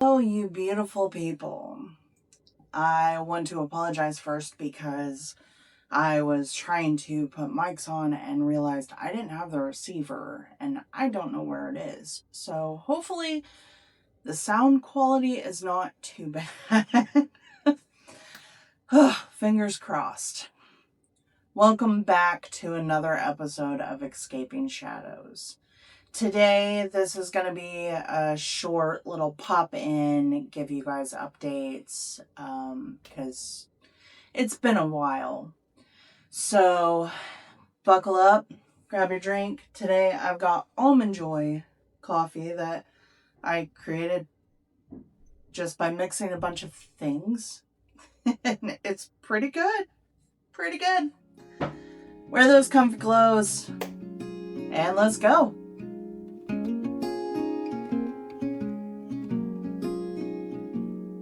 Oh, you beautiful people. I want to apologize first because I was trying to put mics on and realized I didn't have the receiver and I don't know where it is. So hopefully the sound quality is not too bad. Fingers crossed. Welcome back to another episode of Escaping Shadows. Today, this is going to be a short little pop in, give you guys updates, because it's been a while. So, buckle up, grab your drink. Today, I've got Almond Joy coffee that I created just by mixing a bunch of things. And it's pretty good. Pretty good. Wear those comfy clothes, and let's go.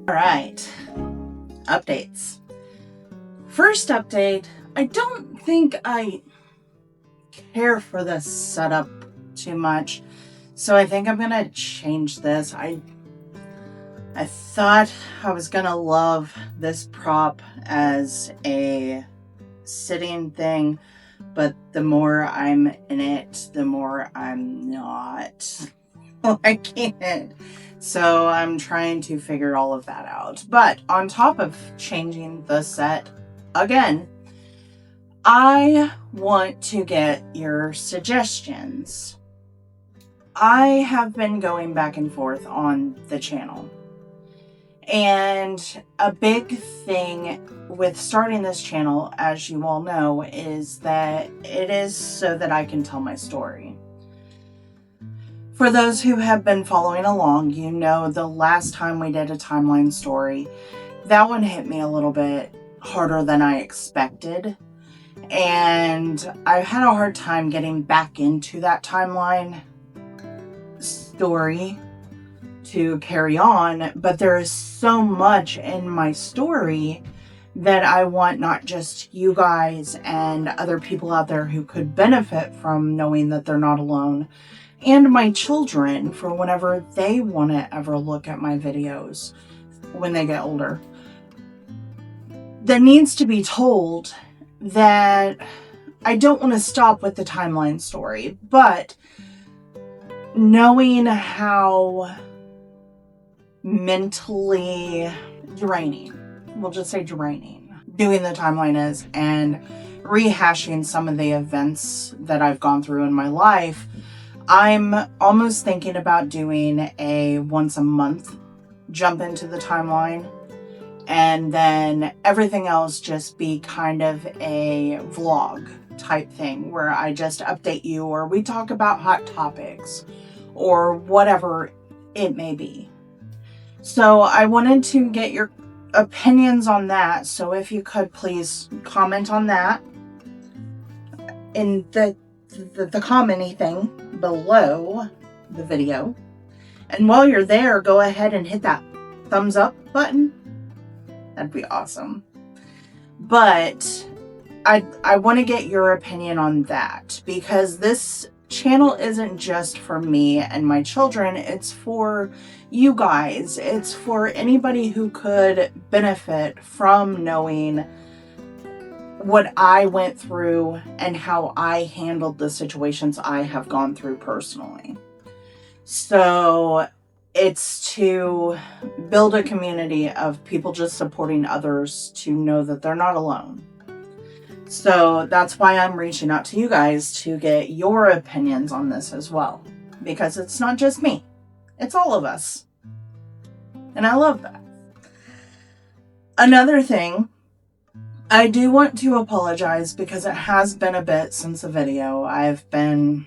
All right, updates. First update, I don't think I care for this setup too much, so I think I'm gonna change this. I thought I was gonna love this prop as a sitting thing, but the more I'm in it, the more I'm not liking it. So I'm trying to figure all of that out. But on top of changing the set again, I want to get your suggestions. I have been going back and forth on the channel. And a big thing with starting this channel, as you all know, is that it is so that I can tell my story. For those who have been following along, you know the last time we did a timeline story, that one hit me a little bit harder than I expected. And I've had a hard time getting back into that timeline story to carry on, but there is so much in my story that I want not just you guys and other people out there who could benefit from knowing that they're not alone, and my children for whenever they want to ever look at my videos when they get older. That needs to be told that I don't want to stop with the timeline story, but knowing how mentally draining, we'll just say draining, doing the timeline is, and rehashing some of the events that I've gone through in my life, I'm almost thinking about doing a once a month jump into the timeline, and then everything else just be kind of a vlog type thing where I just update you, or we talk about hot topics or whatever it may be. So I wanted to get your opinions on that. So if you could please comment on that in the commenty thing below the video. And while you're there, go ahead and hit that thumbs up button. That'd be awesome. But I want to get your opinion on that, because this channel isn't just for me and my children, it's for you guys. It's for anybody who could benefit from knowing what I went through and how I handled the situations I have gone through personally. So it's to build a community of people just supporting others to know that they're not alone. So that's why I'm reaching out to you guys to get your opinions on this as well, because it's not just me, it's all of us. And I love that. Another thing, I do want to apologize because it has been a bit since the video. I've been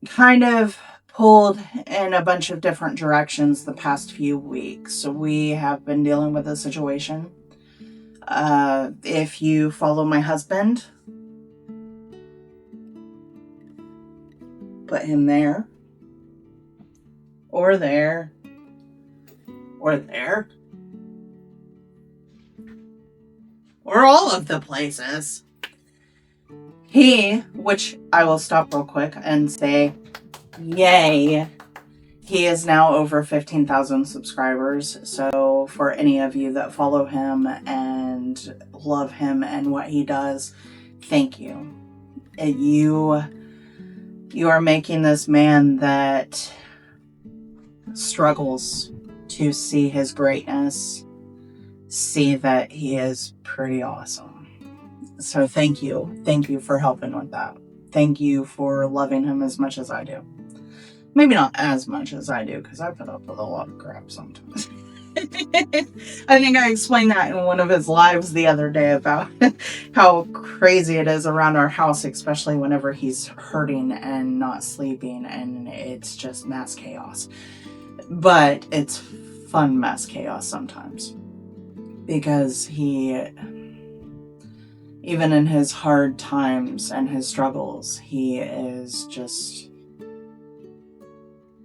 kind of pulled in a bunch of different directions the past few weeks. We have been dealing with a situation. If you follow my husband, put him there, or there, or there, or all of the places. Which I will stop real quick and say, yay, He is now over 15,000 subscribers. So for any of you that follow him and love him and what he does, thank you. You are making this man that struggles to see his greatness, see that he is pretty awesome. So thank you. Thank you for helping with that. Thank you for loving him as much as I do. Maybe not as much as I do, because I put up with a lot of crap sometimes. I think I explained that in one of his lives the other day about how crazy it is around our house, especially whenever he's hurting and not sleeping, and it's just mass chaos. But it's fun mass chaos sometimes, because he, even in his hard times and his struggles, he is just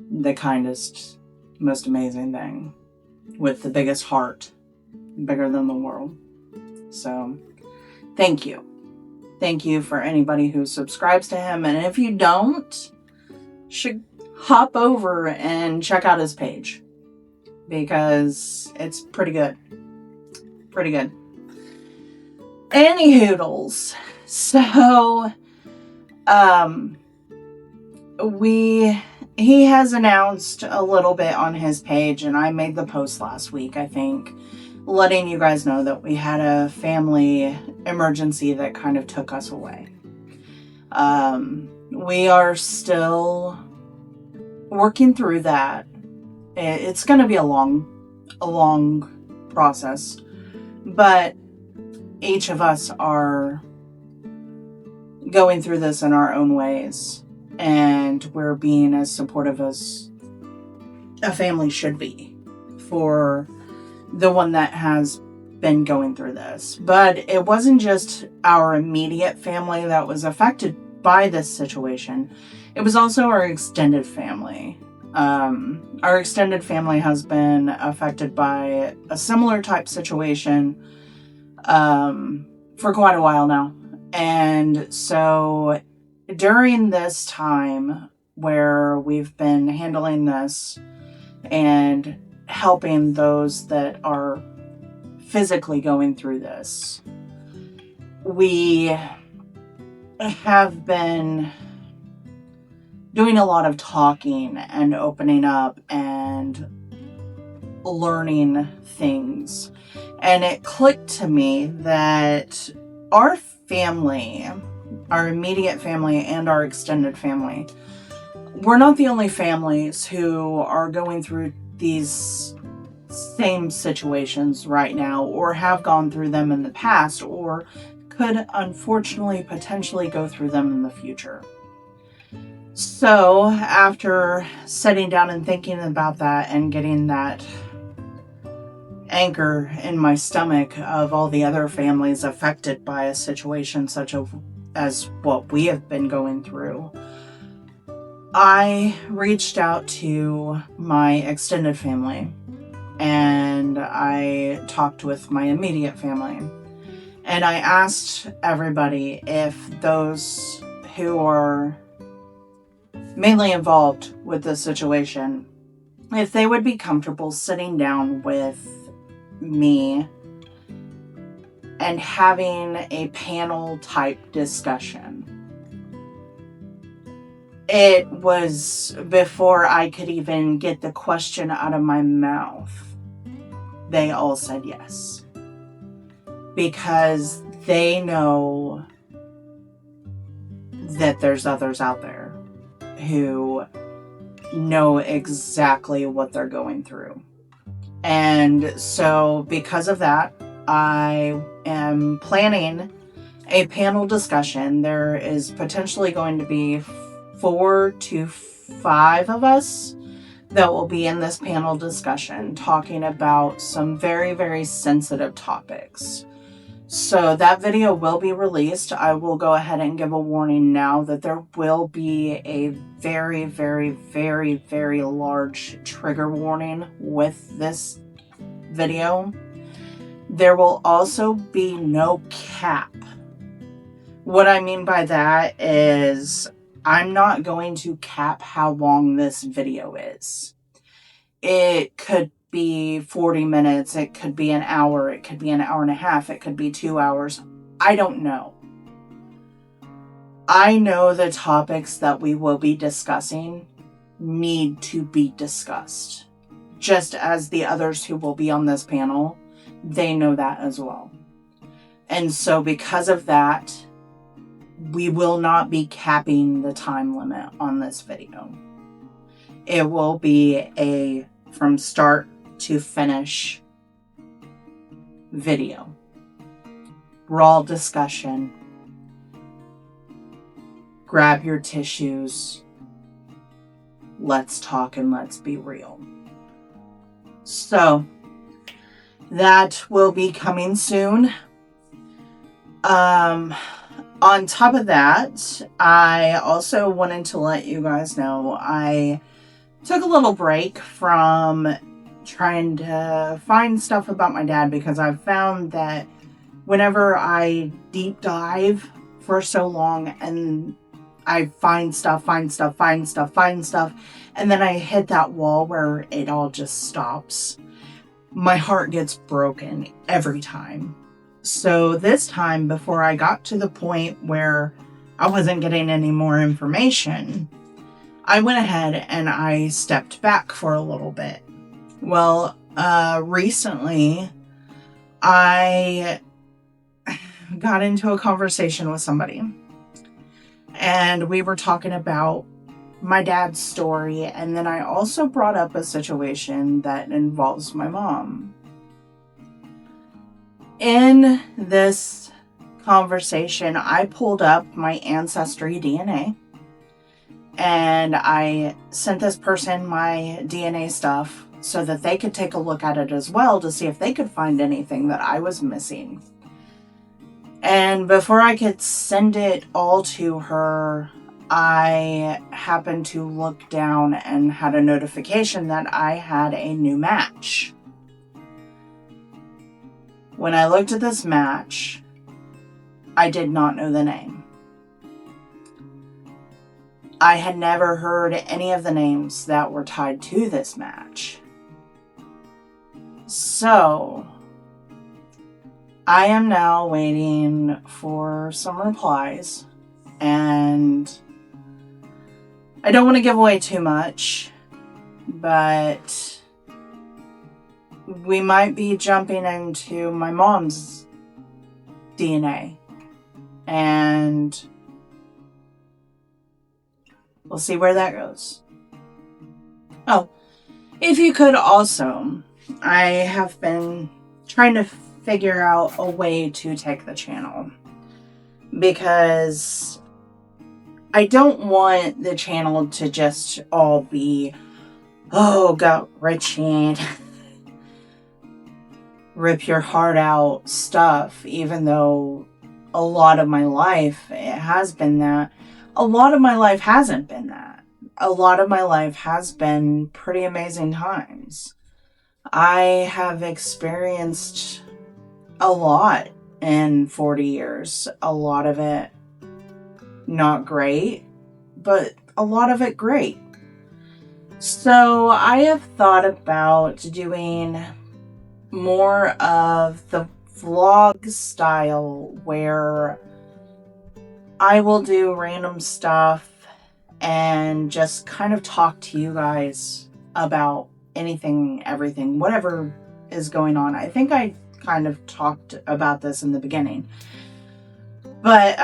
the kindest, most amazing thing, with the biggest heart, bigger than the world. So thank you. Thank you for anybody who subscribes to him. And if you don't, should hop over and check out his page, because it's pretty good. Pretty good. Any hoodles. So, he has announced a little bit on his page, and I made the post last week, I think, letting you guys know that we had a family emergency that kind of took us away. We are still working through that. It's going to be a long process, but each of us are going through this in our own ways, and we're being as supportive as a family should be for the one that has been going through this. But it wasn't just our immediate family that was affected by this situation. It was also our extended family. Our extended family has been affected by a similar type situation for quite a while now. And so during this time where we've been handling this and helping those that are physically going through this, we have been doing a lot of talking and opening up and learning things. And it clicked to me that our family, our immediate family and our extended family, we're not the only families who are going through these same situations right now, or have gone through them in the past, or could unfortunately potentially go through them in the future. So after sitting down and thinking about that and getting that anchor in my stomach of all the other families affected by a situation such as what we have been going through, I reached out to my extended family, and I talked with my immediate family, and I asked everybody if those who are mainly involved with this situation, if they would be comfortable sitting down with me and having a panel type discussion. It was before I could even get the question out of my mouth. They all said yes, because they know that there's others out there who know exactly what they're going through. And so because of that, I am planning a panel discussion. There is potentially going to be 4 to 5 of us that will be in this panel discussion talking about some very, very sensitive topics. So that video will be released. I will go ahead and give a warning now that there will be a very, very, very, very large trigger warning with this video. There will also be no cap. What I mean by that is I'm not going to cap how long this video is. It could be 40 minutes, it could be an hour, it could be an hour and a half, it could be 2 hours. I don't know. I know the topics that we will be discussing need to be discussed. Just as the others who will be on this panel, they know that as well. And so because of that, we will not be capping the time limit on this video. It will be a from start to finish video. Raw discussion. Grab your tissues. Let's talk and let's be real. So, that will be coming soon. On top of that, I also wanted to let you guys know I took a little break from trying to find stuff about my dad, because I've found that whenever I deep dive for so long and I find stuff, and then I hit that wall where it all just stops, my heart gets broken every time. So this time, before I got to the point where I wasn't getting any more information, I went ahead and I stepped back for a little bit. Well, recently I got into a conversation with somebody, and we were talking about my dad's story, and then I also brought up a situation that involves my mom. In this conversation, I pulled up my ancestry DNA, and I sent this person my DNA stuff so that they could take a look at it as well to see if they could find anything that I was missing. And before I could send it all to her, I happened to look down and had a notification that I had a new match. When I looked at this match, I did not know the name. I had never heard any of the names that were tied to this match. So, I am now waiting for some replies, and I don't want to give away too much, but we might be jumping into my mom's DNA, and we'll see where that goes. Oh, if you could also, I have been trying to figure out a way to take the channel, because I don't want the channel to just all be, oh, gut wrenching, rip your heart out stuff, even though a lot of my life it has been that. A lot of my life hasn't been that. A lot of my life has been pretty amazing times. I have experienced a lot in 40 years. A lot of it not great, but a lot of it great. So I have thought about doing more of the vlog style, where I will do random stuff and just kind of talk to you guys about anything, everything, whatever is going on. I think I kind of talked about this in the beginning, but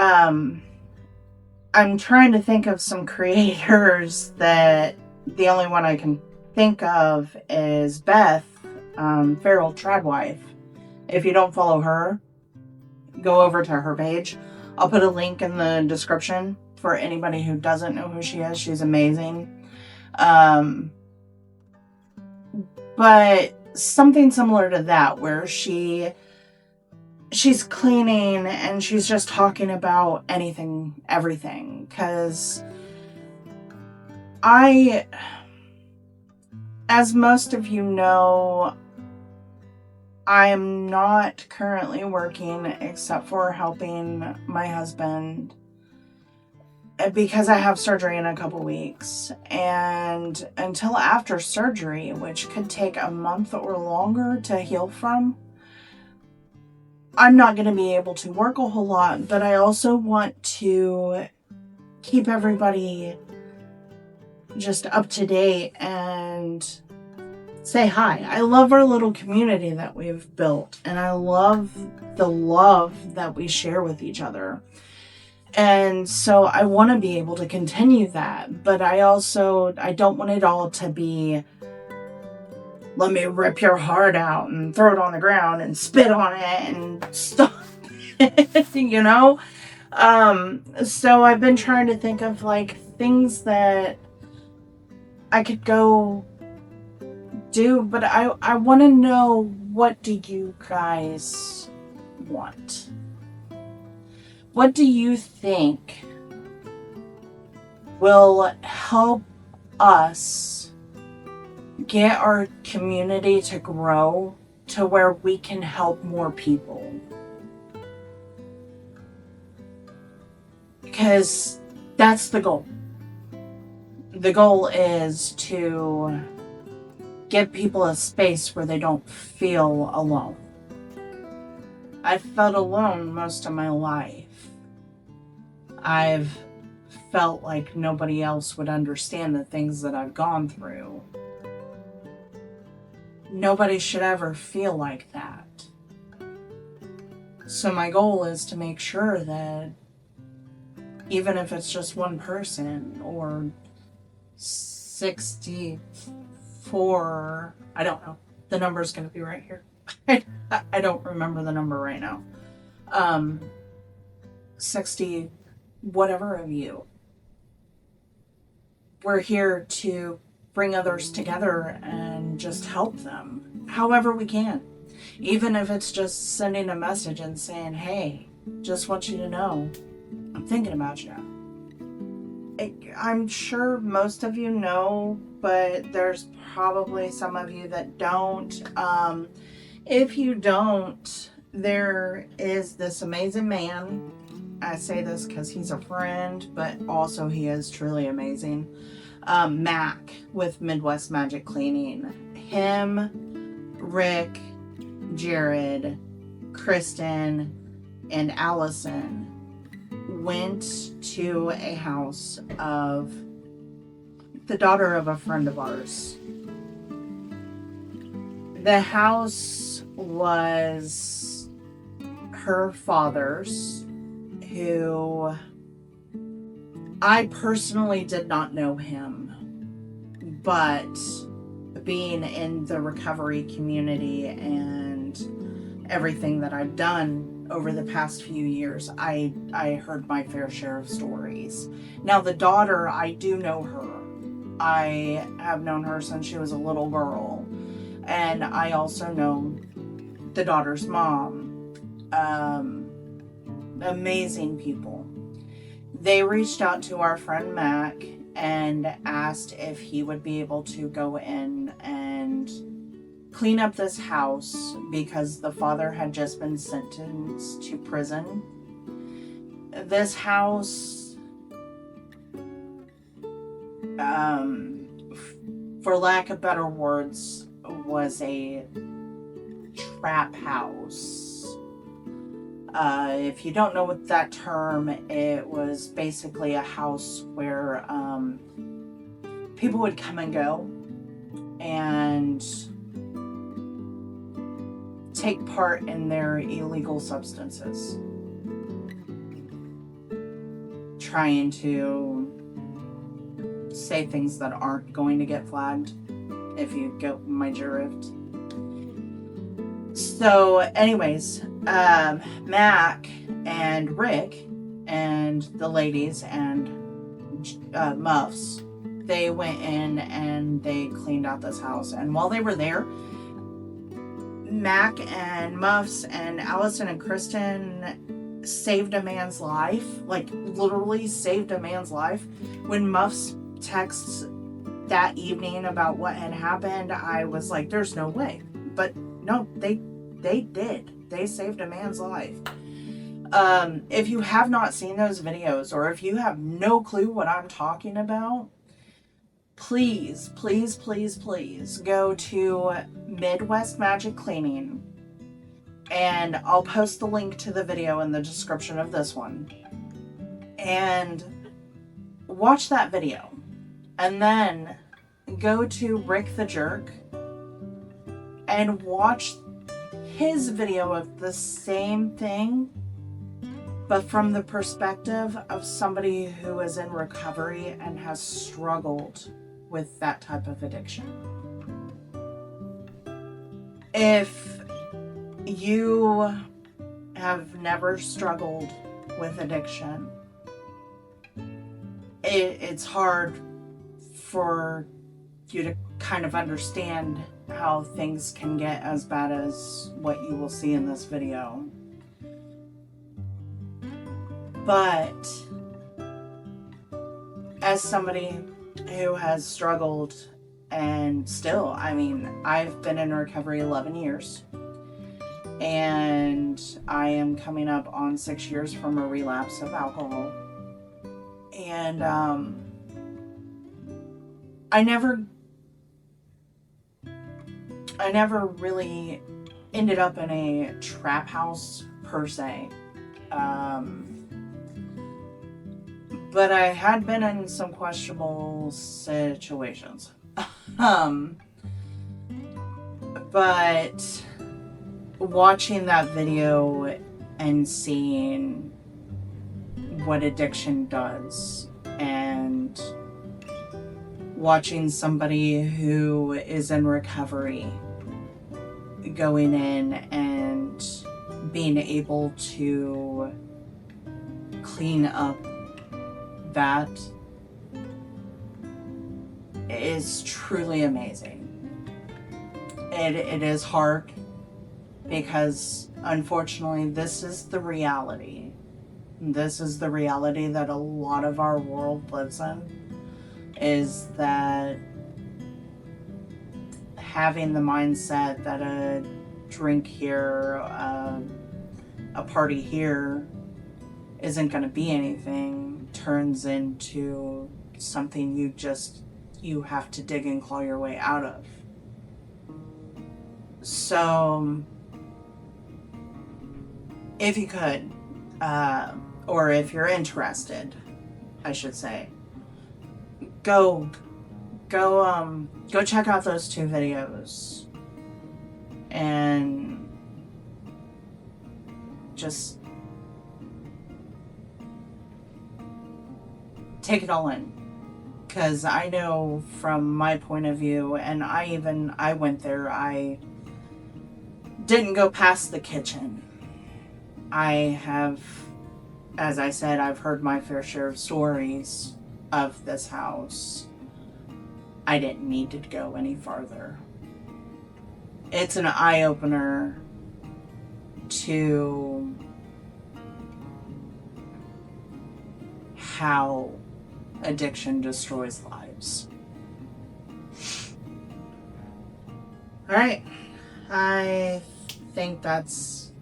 I'm trying to think of some creators that the only one I can think of is Beth, Feral Tradwife. If you don't follow her, go over to her page. I'll put a link in the description for anybody who doesn't know who she is. She's amazing. But something similar to that, where she's cleaning and she's just talking about anything, everything. Because as most of you know, I am not currently working except for helping my husband because I have surgery in a couple weeks. And until after surgery, which could take a month or longer to heal from, I'm not going to be able to work a whole lot. But I also want to keep everybody just up to date and say hi. I love our little community that we've built, and I love the love that we share with each other. And so I want to be able to continue that, but I don't want it all to be, let me rip your heart out and throw it on the ground and spit on it and stuff, you know? So I've been trying to think of like things that I could go do, but I want to know, what do you guys want? What do you think will help us get our community to grow to where we can help more people? Because that's the goal. The goal is to give people a space where they don't feel alone. I've felt alone most of my life. I've felt like nobody else would understand the things that I've gone through. Nobody should ever feel like that. So my goal is to make sure that even if it's just one person or 64, I don't know. The number's going to be right here. I don't remember the number right now. 60 whatever of you. We're here to bring others together and just help them however we can. Even if it's just sending a message and saying, hey, just want you to know, I'm thinking about you. I'm sure most of you know, but there's probably some of you that don't. If you don't, there is this amazing man. I say this because he's a friend, but also he is truly amazing. Mac with Midwest Magic Cleaning. Him, Rick, Jared, Kristen, and Allison went to a house of the daughter of a friend of ours. The house was her father's, who I personally did not know him, but being in the recovery community and everything that I've done over the past few years, I heard my fair share of stories. Now the daughter, I do know her. I have known her since she was a little girl. And I also know the daughter's mom. Amazing people. They reached out to our friend Mac and asked if he would be able to go in and clean up this house because the father had just been sentenced to prison. This house, for lack of better words, was a trap house. If you don't know what that term, it was basically a house where people would come and go and take part in their illegal substances, trying to say things that aren't going to get flagged, if you get my drift. So anyways, Mac and Rick and the ladies and Muffs, they went in and they cleaned out this house. And while they were there, Mac and Muffs and Allison and Kristen saved a man's life. Like, literally saved a man's life. When Muffs texts that evening about what had happened, I was like, there's no way. But no, they did. They saved a man's life. If you have not seen those videos, or if you have no clue what I'm talking about, please, please, please, please go to Midwest Magic Cleaning, and I'll post the link to the video in the description of this one, and watch that video, and then go to Rick the Jerk and watch his video of the same thing, but from the perspective of somebody who is in recovery and has struggled with that type of addiction. If you have never struggled with addiction, it's hard for you to kind of understand how things can get as bad as what you will see in this video. But as somebody who has struggled, and still, I mean, I've been in recovery 11 years, and I am coming up on 6 years from a relapse of alcohol. And I never really ended up in a trap house per se. But I had been in some questionable situations. But watching that video and seeing what addiction does, and watching somebody who is in recovery going in and being able to clean up that is truly amazing. It is hard, because unfortunately this is the reality. This is the reality that a lot of our world lives in, is that having the mindset that a drink here, a party here isn't going to be anything, turns into something you have to dig and claw your way out of. So if you could, or if you're interested, I should say, go check out those 2 videos and just take it all in. Because I know from my point of view, and I went there, I didn't go past the kitchen. I have, as I said, I've heard my fair share of stories of this house. I didn't need to go any farther. It's an eye-opener to how addiction destroys lives. Alright, I think that's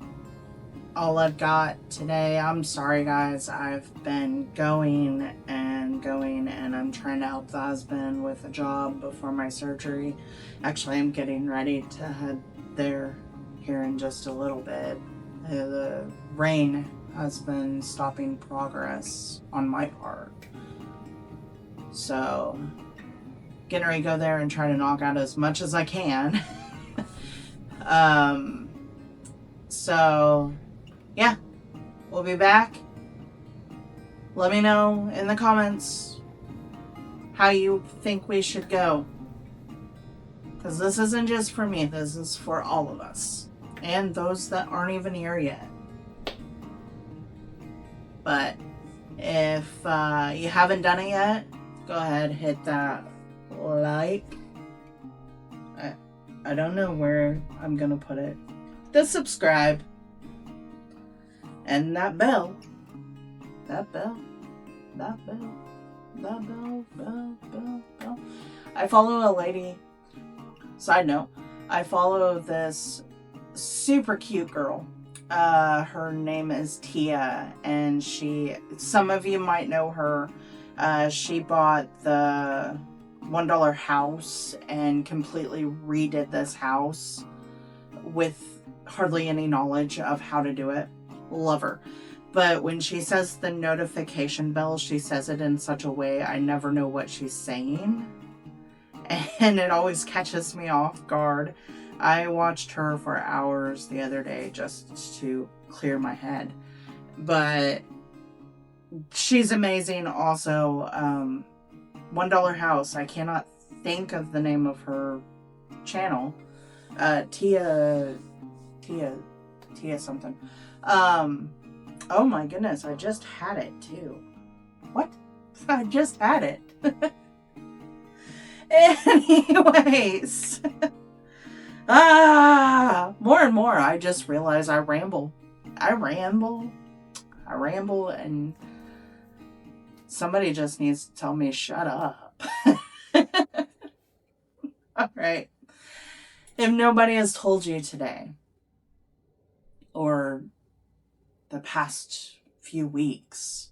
all I've got today. I'm sorry guys, I've been going and I'm trying to help the husband with a job before my surgery. Actually, I'm getting ready to head there here in just a little bit. The rain has been stopping progress on my part. So, getting ready to go there and try to knock out as much as I can. So, yeah, we'll be back. Let me know in the comments how you think we should go. Because this isn't just for me, this is for all of us. And those that aren't even here yet. But if you haven't done it yet, go ahead, hit that like. I don't know where I'm gonna put it. The subscribe. And that bell. Bell. I follow a lady. Side note, I follow this super cute girl Her name is Tia, and some of you might know her. She bought the $1 house and completely redid this house with hardly any knowledge of how to do it. Love her. But when she says the notification bell, she says it in such a way I never know what she's saying. And it always catches me off guard. I watched her for hours the other day just to clear my head. But she's amazing. Also, $1 House. I cannot think of the name of her channel. Tia something. Oh my goodness, I just had it too. What? I just had it. Anyways. More and more, I just realize I ramble, and somebody just needs to tell me, shut up. All right. If nobody has told you today, or the past few weeks,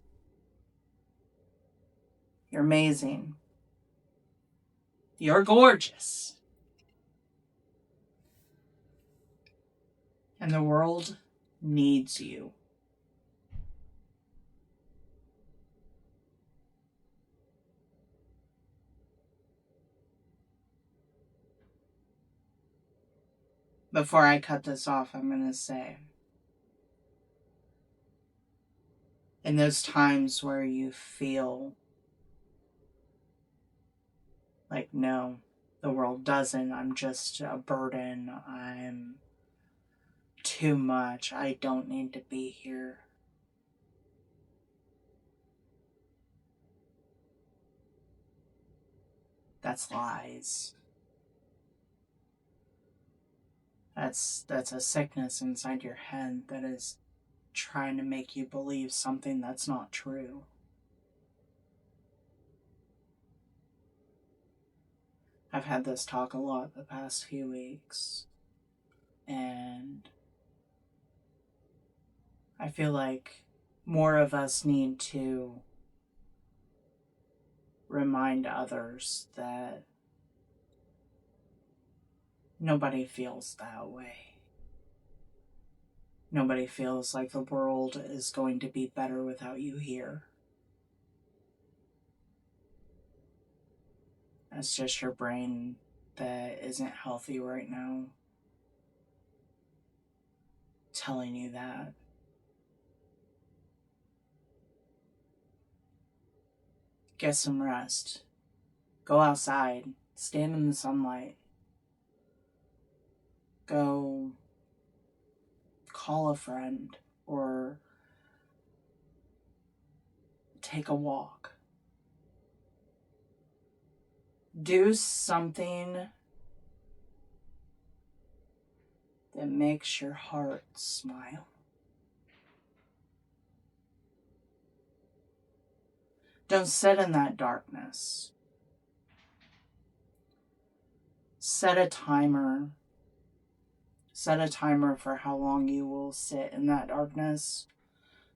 you're amazing. You're gorgeous. And the world needs you. Before I cut this off, I'm going to say, in those times where you feel like, no, the world doesn't, I'm just a burden, I'm too much, I don't need to be here. That's lies. That's a sickness inside your head that is trying to make you believe something that's not true. I've had this talk a lot the past few weeks, and I feel like more of us need to remind others that nobody feels that way. Nobody feels like the world is going to be better without you here. That's just your brain that isn't healthy right now telling you that. Get some rest. Go outside. Stand in the sunlight. Go call a friend or take a walk. Do something that makes your heart smile. Don't sit in that darkness. Set a timer. Set a timer for how long you will sit in that darkness.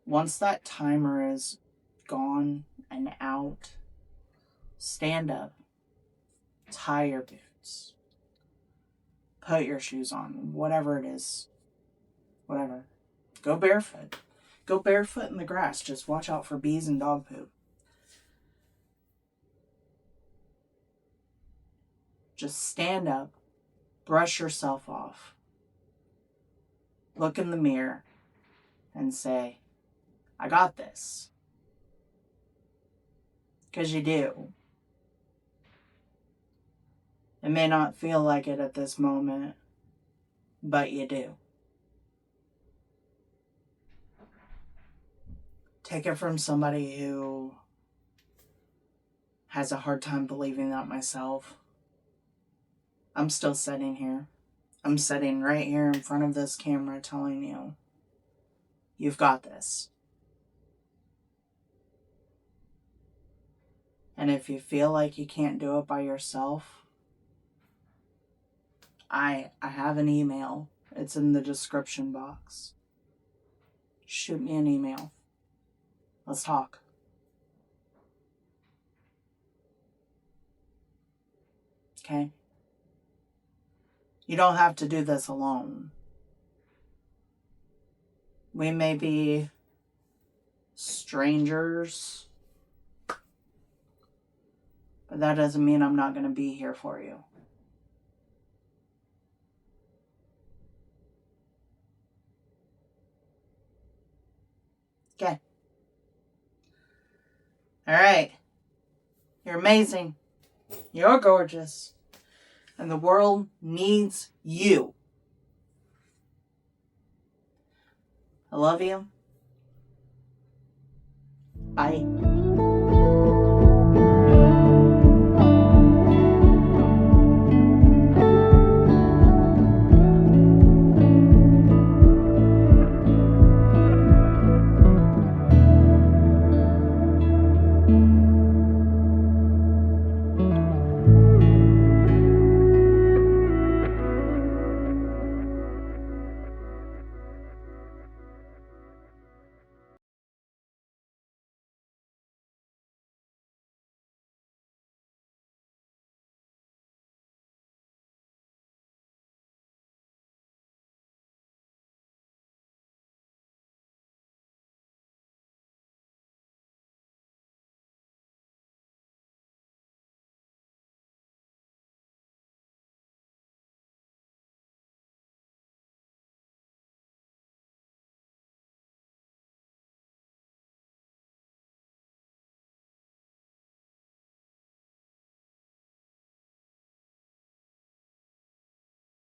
Once that timer is gone and out, stand up. Tie your boots. Put your shoes on. Whatever it is. Whatever. Go barefoot. Go barefoot in the grass. Just watch out for bees and dog poop. Just stand up. Brush yourself off. Look in the mirror and say, I got this. Because you do. It may not feel like it at this moment, but you do. Take it from somebody who has a hard time believing that myself. I'm still sitting here. I'm sitting right here in front of this camera telling you, you've got this. And if you feel like you can't do it by yourself, I have an email. It's in the description box. shoot me an email. Let's talk. Okay? You don't have to do this alone. We may be strangers, but that doesn't mean I'm not going to be here for you. Okay. All right. You're amazing. You're gorgeous. And the world needs you. I love you. Bye.